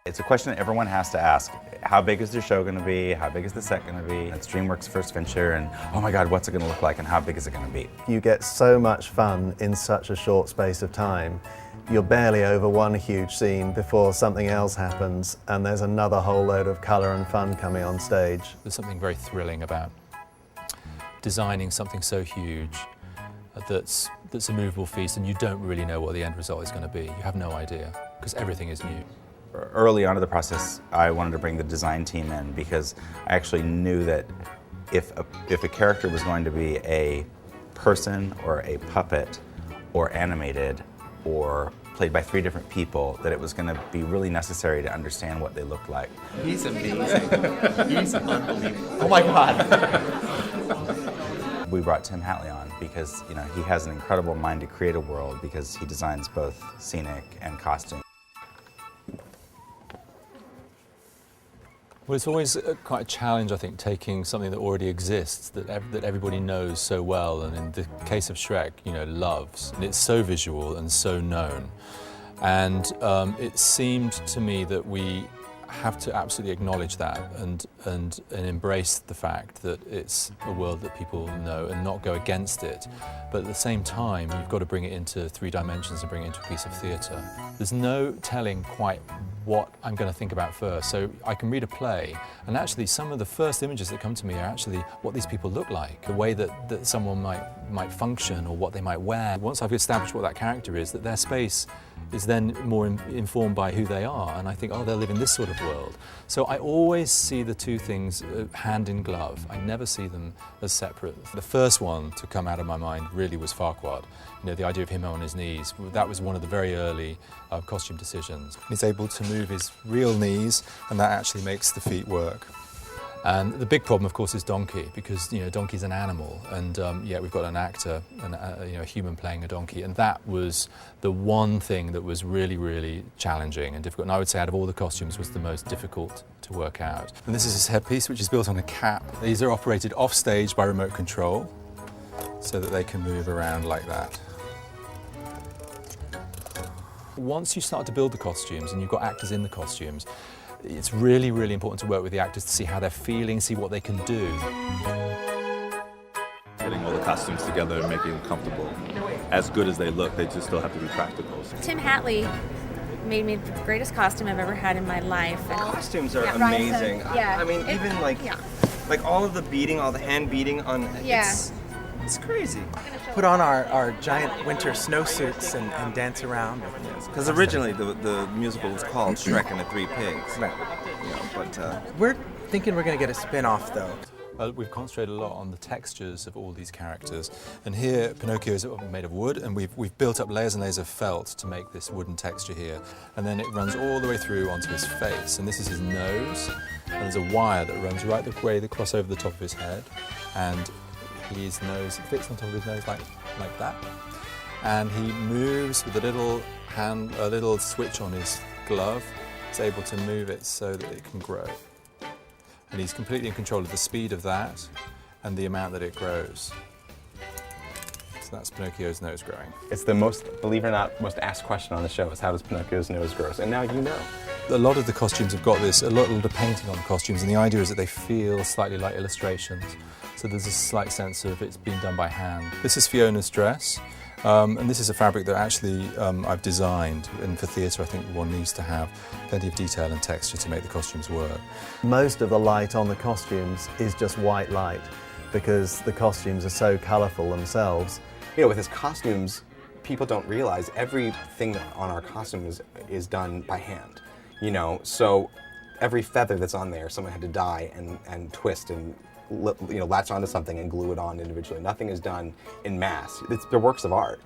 It's a question that everyone has to ask. How big is the show going to be? How big is the set going to be? It's DreamWorks' first venture, and oh my God, what's it going to look like, and how big is it going to be? You get so much fun in such a short space of time. You're barely over one huge scene before something else happens, and there's another whole load of colour and fun coming on stage. There's something very thrilling about designing something so huge that's a movable feast, and you don't really know what the end result is going to be. You have no idea, because everything is new. Early on in the process, I wanted to bring the design team in because I actually knew that if a character was going to be a person or a puppet or animated or played by 3 different people, that it was going to be really necessary to understand what they looked like. He's amazing. He's unbelievable. Oh my God. We brought Tim Hatley on because he has an incredible mind to create a world because he designs both scenic and costume. Well, it's always quite a challenge, I think, taking something that already exists, that everybody knows so well, and in the case of Shrek, loves. And it's so visual and so known. And it seemed to me that we have to absolutely acknowledge that and embrace the fact that it's a world that people know and not go against it. But at the same time, you've got to bring it into 3 dimensions and bring it into a piece of theatre. There's no telling quite what I'm going to think about first. So I can read a play, and actually some of the first images that come to me are actually what these people look like, the way that someone might function or what they might wear. Once I've established what that character is, that their space is then more informed by who they are, and I think, oh, they'll live in this sort of world. So I always see the 2 things hand in glove. I never see them as separate. The first one to come out of my mind really was Farquaad. The idea of him on his knees, that was one of the very early costume decisions. He's able to move his real knees, and that actually makes the feet work. And the big problem, of course, is donkey, because donkey's an animal, and yet we've got an actor, a human playing a donkey, and that was the one thing that was really, really challenging and difficult. And I would say, out of all the costumes, was the most difficult to work out. And this is his headpiece, which is built on a cap. These are operated off stage by remote control, so that they can move around like that. Once you start to build the costumes, and you've got actors in the costumes, it's really, really important to work with the actors to see how they're feeling, see what they can do. Getting all the costumes together and making them comfortable. As good as they look, they just still have to be practical. Tim Hatley made me the greatest costume I've ever had in my life. The costumes are amazing. I mean, even like all of the beading, all the hand beading on it's crazy. Put on our giant winter snowsuits and dance around. Because originally the musical was called Shrek and the 3 Pigs. Right. But we're thinking we're going to get a spin-off, though. We've concentrated a lot on the textures of all these characters. And here, Pinocchio is made of wood, and we've built up layers and layers of felt to make this wooden texture here. And then it runs all the way through onto his face. And this is his nose. And there's a wire that runs right the way across over the top of his head. And his nose fits on top of his nose like that. And he moves with a little switch on his glove. He's able to move it so that it can grow. And he's completely in control of the speed of that and the amount that it grows. So that's Pinocchio's nose growing. It's the most, believe it or not, most asked question on the show is how does Pinocchio's nose grow? And now you know. A lot of the costumes have got this, a lot of the painting on the costumes, and the idea is that they feel slightly like illustrations. So there's a slight sense of it's been done by hand. This is Fiona's dress. And this is a fabric that actually I've designed, and for theatre I think one needs to have plenty of detail and texture to make the costumes work. Most of the light on the costumes is just white light because the costumes are so colourful themselves. With his costumes, people don't realize everything on our costumes is done by hand. So every feather that's on there, someone had to dye and twist and latch onto something and glue it on individually. Nothing is done in mass. They're works of art.